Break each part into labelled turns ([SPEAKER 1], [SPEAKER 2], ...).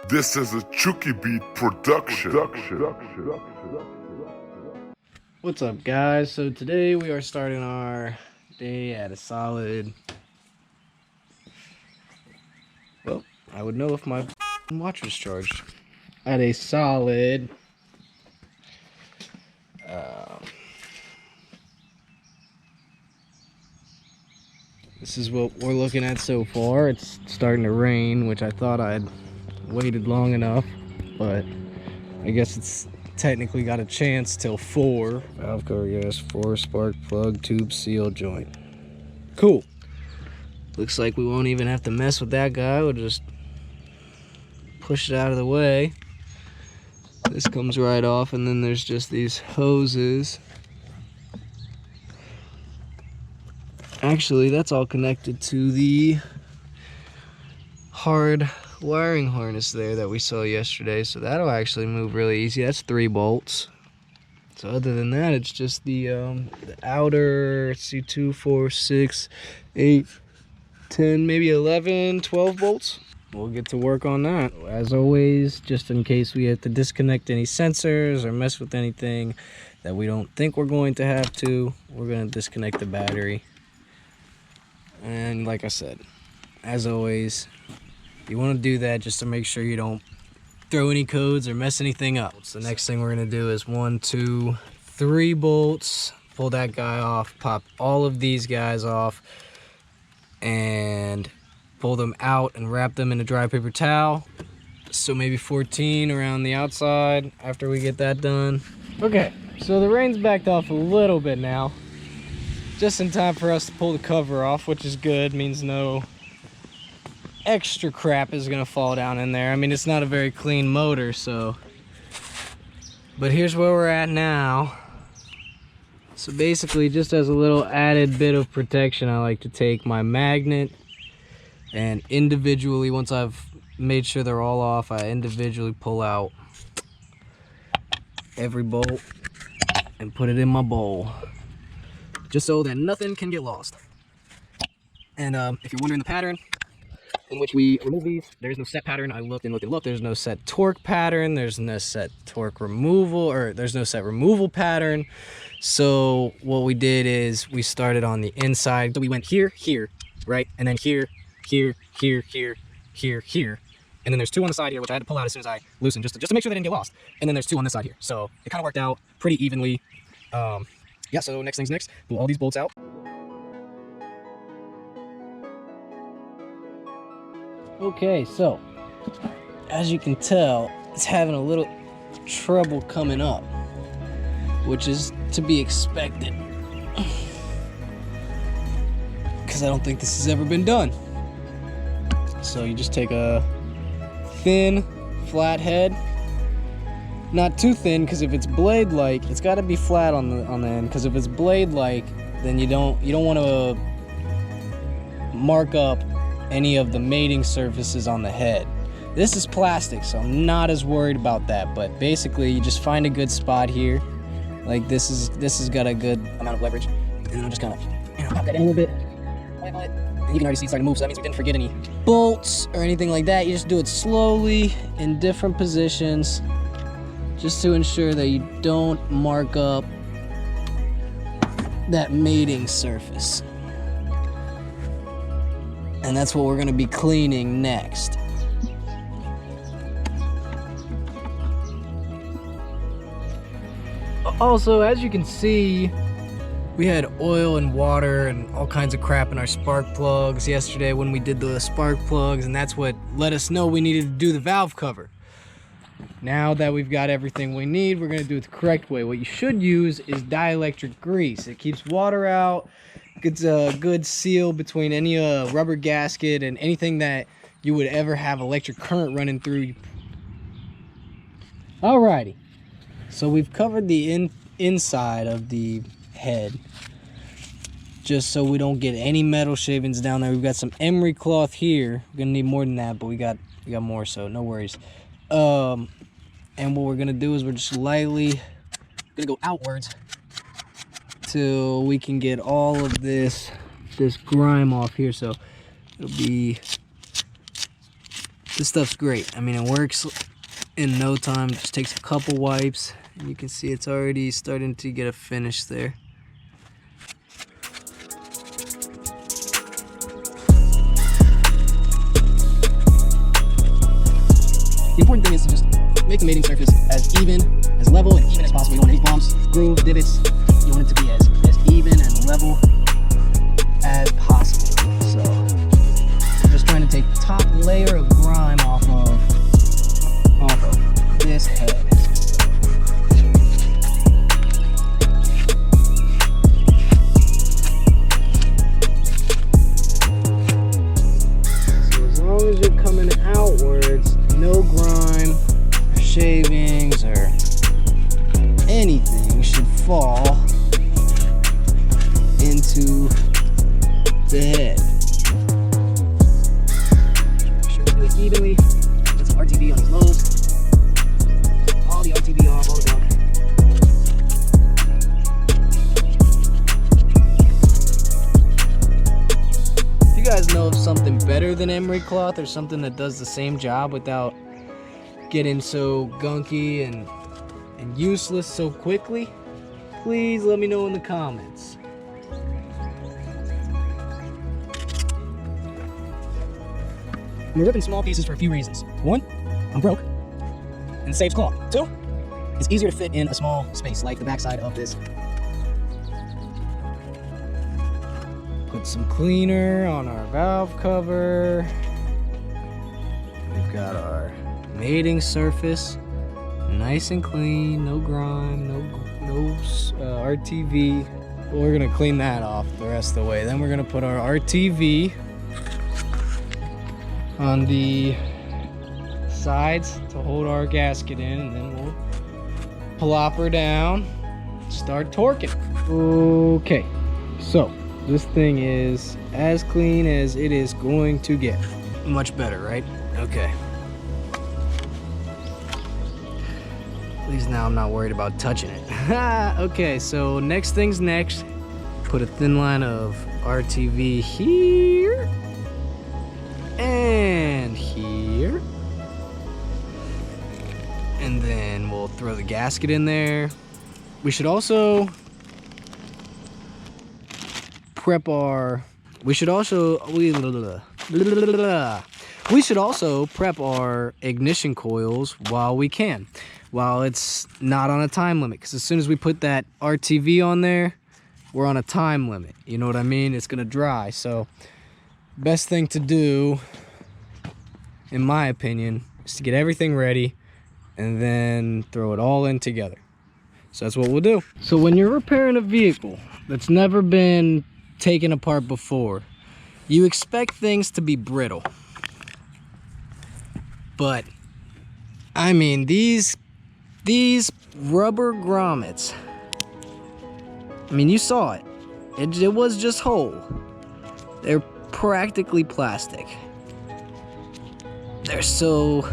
[SPEAKER 1] This is a Chucky Beat production.
[SPEAKER 2] What's up, guys? So today we are starting our day at a solid, well, I would know if my watch was charged, at a solid this is what we're looking at so far. It's starting to rain, which I thought I'd waited long enough, but I guess it's technically got a chance till 4. Valve cover gas, 4 spark plug, tube seal joint. Cool. Looks like we won't even have to mess with that guy. We'll just push it out of the way. This comes right off, and then there's just these hoses. Actually, that's all connected to the hard wiring harness there that we saw yesterday, so that'll actually move really easy. That's 3 bolts. So other than that, it's just the outer, let's see, 2, 4, 6, 8, 10, maybe 11, 12 bolts. We'll get to work on that. As always, just in case we have to disconnect any sensors or mess with anything that we don't think we're going to have to, we're going to disconnect the battery. And like I said, as always, you want to do that just to make sure you don't throw any codes or mess anything up. So the next thing we're going to do is 1, 2, 3 bolts. Pull that guy off, pop all of these guys off, and pull them out and wrap them in a dry paper towel. So maybe 14 around the outside after we get that done. Okay, so the rain's backed off a little bit now. Just in time for us to pull the cover off, which is good. Means no extra crap is gonna fall down in there. I mean, it's not a very clean motor, so. But here's where we're at now. So basically, just as a little added bit of protection, I like to take my magnet and individually, once I've made sure they're all off, I individually pull out every bolt and put it in my bowl, just so that nothing can get lost. And if you're wondering the pattern in which we remove these, there's no set pattern. I looked and looked and looked. There's no set torque pattern. There's no set torque removal, or there's no set removal pattern. So what we did is we started on the inside. So we went here, here, right? And then here, here, here, here, here, here. And then there's 2 on the side here, which I had to pull out as soon as I loosened, just to make sure they didn't get lost. And then there's 2 on this side here. So it kind of worked out pretty evenly. Yeah, so next thing's next. Pull all these bolts out. Okay, so as you can tell, it's having a little trouble coming up, which is to be expected, because I don't think this has ever been done. So you just take a thin flat head. Not too thin, because if it's blade-like, it's got to be flat on the end. Because if it's blade-like, then you don't want to mark up any of the mating surfaces on the head. This is plastic, so I'm not as worried about that. But basically, you just find a good spot here. Like this has got a good amount of leverage, and I'll just kind of pop that in a little bit, wiggle it, and you can already see it's starting to move. So that means we didn't forget any bolts or anything like that. You just do it slowly in different positions, just to ensure that you don't mark up that mating surface. And that's what we're gonna be cleaning next. Also, as you can see, we had oil and water and all kinds of crap in our spark plugs yesterday when we did the spark plugs, and that's what let us know we needed to do the valve cover. Now that we've got everything we need, we're going to do it the correct way. What you should use is dielectric grease. It keeps water out, gets a good seal between any rubber gasket and anything that you would ever have electric current running through. Alrighty, so we've covered the inside of the head, just so we don't get any metal shavings down there. We've got some emery cloth here. We're going to need more than that, but we got more, so no worries. And what we're gonna do is we're just lightly gonna go outwards till we can get all of this grime off here. So it'll be This stuff's great. I mean, it works in no time. It just takes a couple wipes, and you can see it's already starting to get a finish there. The important thing is to just make the mating surface as even, as level, and even as possible. You don't want any bumps, grooves, divots. You want it to be as even and level as possible. So I'm just trying to take the top layer of grime off of this head. So as long as you're coming outwards, no grime or shavings or anything should fall into the head. Make sure to do it evenly. Put some RTV on these lows. All the RTV off, all the gunk. If you guys know of something better than emery cloth or something that does the same job without getting so gunky and useless so quickly, please let me know in the comments. I'm ripping small pieces for a few reasons. One, I'm broke and it saves cloth. Two, it's easier to fit in a small space like the backside of this. Put some cleaner on our valve cover. We've got our mating surface, nice and clean, no grime, no RTV. Well, we're gonna clean that off the rest of the way. Then we're gonna put our RTV on the sides to hold our gasket in, and then we'll plop her down, start torquing. Okay, so this thing is as clean as it is going to get. Much better, right? Okay. At least now I'm not worried about touching it. Okay, so next thing's next. Put a thin line of RTV here and here. And then we'll throw the gasket in there. We should also prep our, we should also prep our ignition coils while we can, while it's not on a time limit, because as soon as we put that RTV on there, we're on a time limit. You know what I mean? It's gonna dry. So best thing to do, in my opinion, is to get everything ready and then throw it all in together. So that's what we'll do. So when you're repairing a vehicle that's never been taken apart before, you expect things to be brittle. But I mean, these rubber grommets, I mean, you saw it. It was just whole. They're practically plastic. They're so,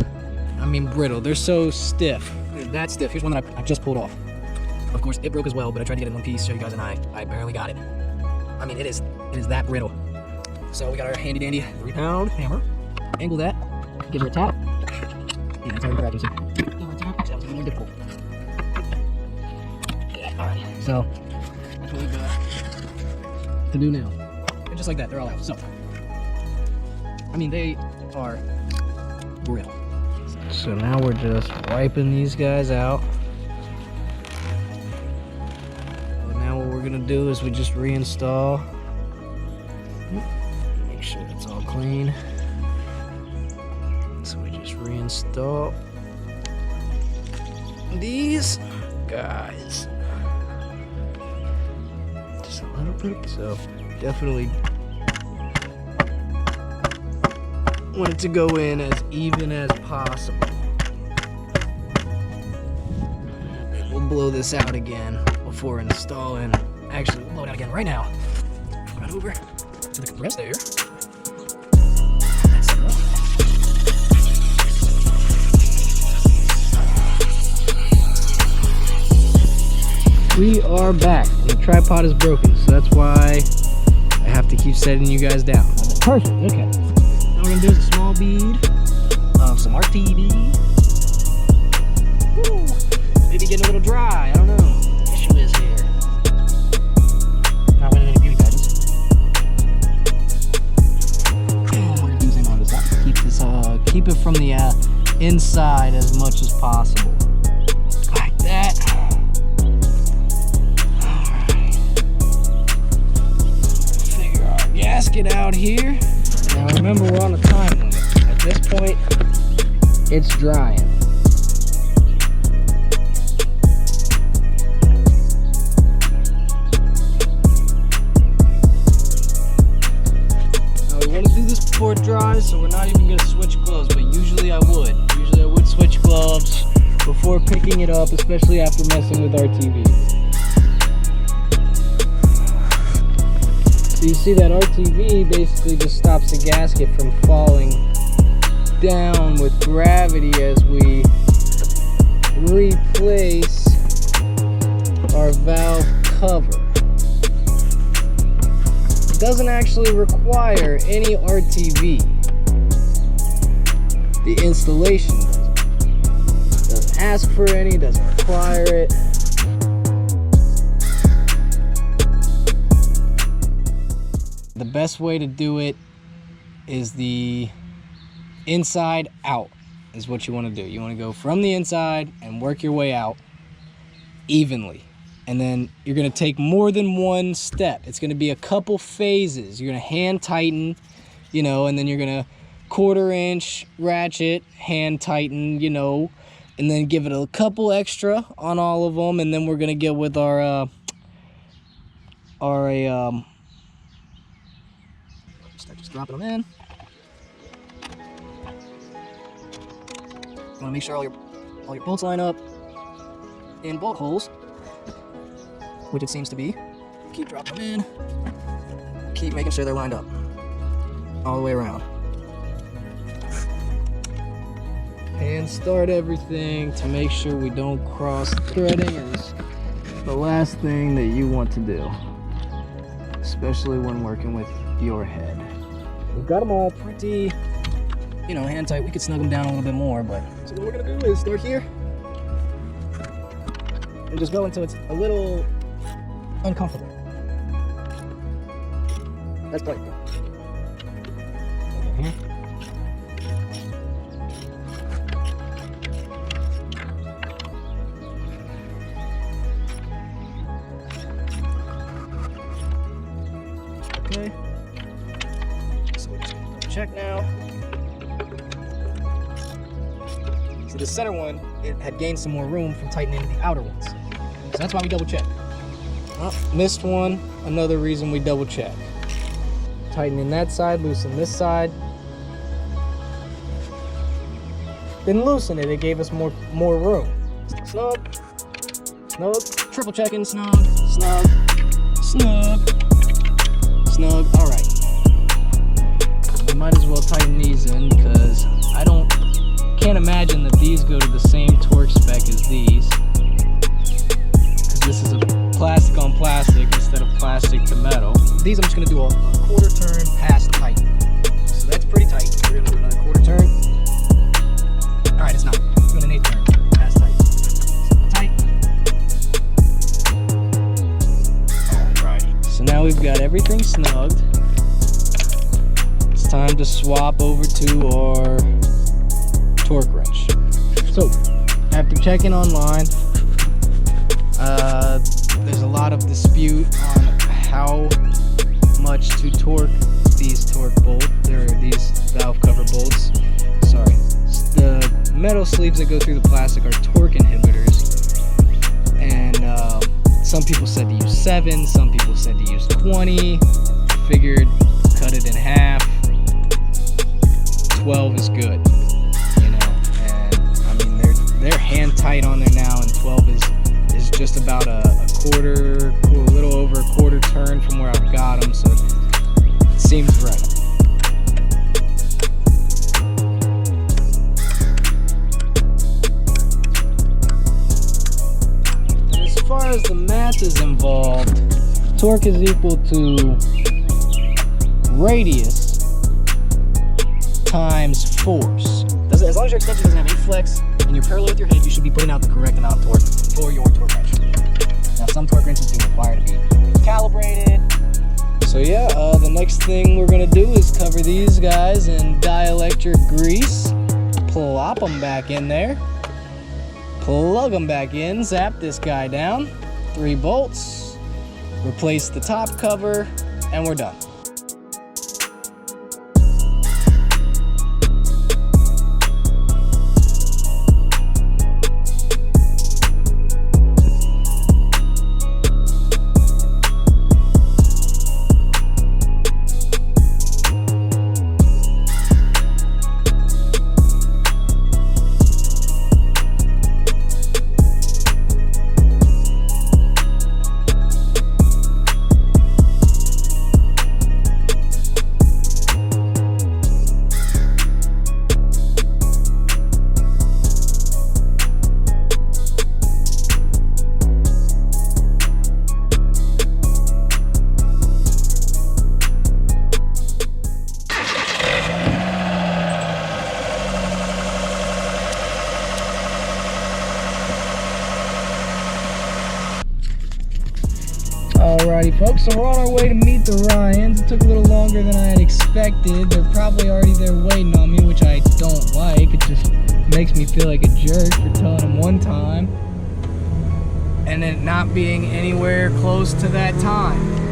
[SPEAKER 2] I mean, brittle. They're so stiff. They're that stiff. Here's one that I just pulled off. Of course, it broke as well, but I tried to get it in one piece, show you guys, and I barely got it. I mean, it is that brittle. So we got our handy dandy 3-pound hammer. Angle that. Give her a tap. Yeah, that's how we practice it. Give her a tap. That was a little difficult. Alright, so that's what we've got to do now. And just like that, they're all out. So, I mean, they are brittle. So now we're just wiping these guys out. And now what we're gonna do is we just reinstall. Make sure it's all clean. So we just reinstall these guys. Just a little bit. So definitely want it to go in as even as possible. And we'll blow this out again before installing. Actually, we'll blow it out again right now. Run over to the compressor. We are back, and the tripod is broken, so that's why I have to keep setting you guys down. Perfect, okay. Now what we're gonna do is a small bead on some RTV. Woo. Maybe getting a little dry, I don't know. The issue is here. Not winning any beauty pageants. We're gonna do the same on this side. Keep it from the inside as much as possible. Like that. Alright. Figure our gasket out here. Now remember, we're on a time limit. At this point, it's drying. Now we want to do this before it dries, so we're not even going to switch gloves, but usually I would. Usually I would switch gloves before picking it up, especially after messing with RTVs. So you see that RTV basically just stops the gasket from falling down with gravity as we replace our valve cover. It doesn't actually require any RTV. The installation doesn't ask for any, doesn't require it. The best way to do it is the inside out is what you want to do. You want to go from the inside and work your way out evenly. And then you're going to take more than one step. It's going to be a couple phases. You're going to hand tighten, you know, and then you're going to 1/4 inch ratchet, hand tighten, you know, and then give it a couple extra on all of them. And then we're going to get with our start just dropping them in. You want to make sure all your bolts line up in bolt holes, which it seems to be. Keep dropping them in. Keep making sure they're lined up all the way around. And start everything to make sure we don't cross threading is the last thing that you want to do, especially when working with your head. We've got them all pretty, you know, hand tight. We could snug them down a little bit more, but so what we're gonna do is start here and just go until it's a little uncomfortable. That's plenty. Okay. Okay. So we're just gonna double check now. So the center one, it had gained some more room from tightening the outer ones. So that's why we double check. Oh, missed one. Another reason we double check. Tightening that side, loosen this side. Didn't loosen it, it gave us more room. Snug, snug, triple checking, snug, snug, snug, snug. All right. We might as well tighten these in because I can't imagine that these go to the same torque spec as these. Because this is a plastic on plastic instead of plastic to metal. These I'm just gonna do a 1/4 turn past tight. So that's pretty tight. We're gonna do another 1/4 turn. All right, it's not. We're doing an 1/8 turn past tight. Tight. Alrighty. So now we've got everything snugged. It's time to swap over to our torque wrench. So after checking online, there's a lot of dispute on how much to torque these these valve cover bolts. Sorry, the metal sleeves that go through the plastic are torque inhibitors, and some people said to use 7, some people said to use 20. Figured cut it in half. 12 is good, you know, and I mean they're hand tight on there now, and 12 is just about a little over a 1/4 turn from where I've got them, so it seems right. And as far as the math is involved, torque is equal to radius times force. As long as your extension doesn't have any flex and you're parallel with your head, you should be putting out the correct amount of torque for your torque wrench. Now, some torque wrenches do require to be calibrated. So yeah, the next thing we're gonna do is cover these guys in dielectric grease. Plop them back in there. Plug them back in, zap this guy down. 3 bolts. Replace the top cover, and we're done. Alrighty folks, so we're on our way to meet the Ryans. It took a little longer than I had expected. They're probably already there waiting on me, which I don't like. It just makes me feel like a jerk for telling them one time and then not being anywhere close to that time.